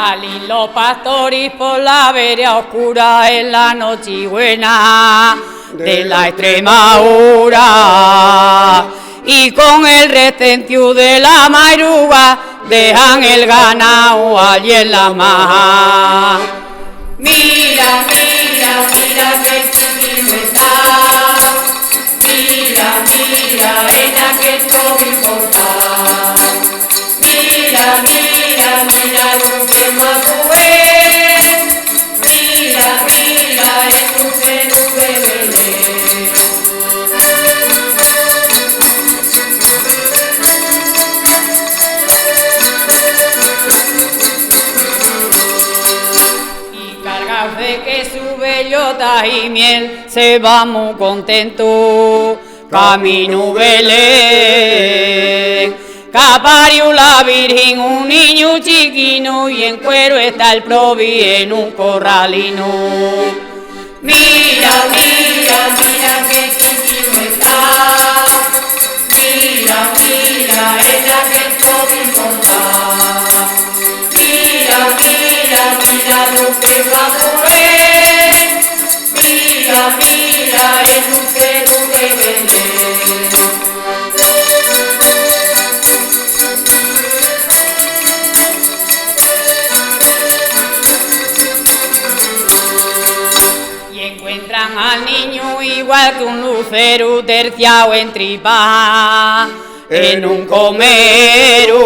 Salín los pastores por la vereda oscura en la nochebuena de la Extremadura. Y con el restentiu de la madruga dejan el ganado allí en la maja. Mira, mira, mira que chiquito está. Mira, mira, ella que todo importa. Mira, mira, mira lo que mago es. Mira, mira, es un seno de Belén. Y cargados de queso, bellotas y miel, se va muy contento camino Belén. Caparió la Virgen un niño chiquino y en cuero está el probi en un corralino. Mira, mira, mira que chiquino está. Mira, mira, ella que todo importa. Mira, mira, mira lo que va a mover. Mira, mira, es un cero de Belén. Al niño igual que un lucero terciado en tripa en un comero,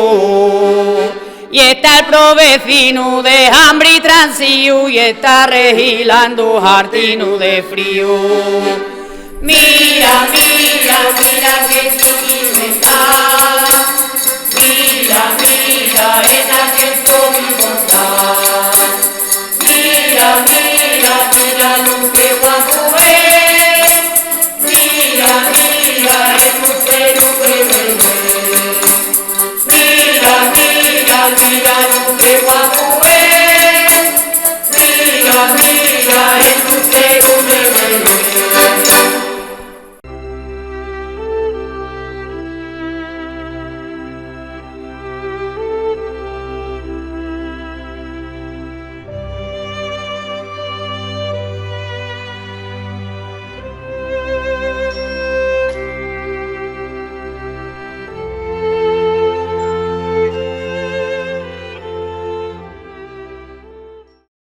y está el provecino de hambre y transío y está regilando jardino de frío. Mira, mira, mira que chiquito está. Mira, mira, esa que todo importa. Mira, mira, mira lo que va a mover. Mira, mira, es un cero que Belén. Mira, mira, mira lo que va a mover.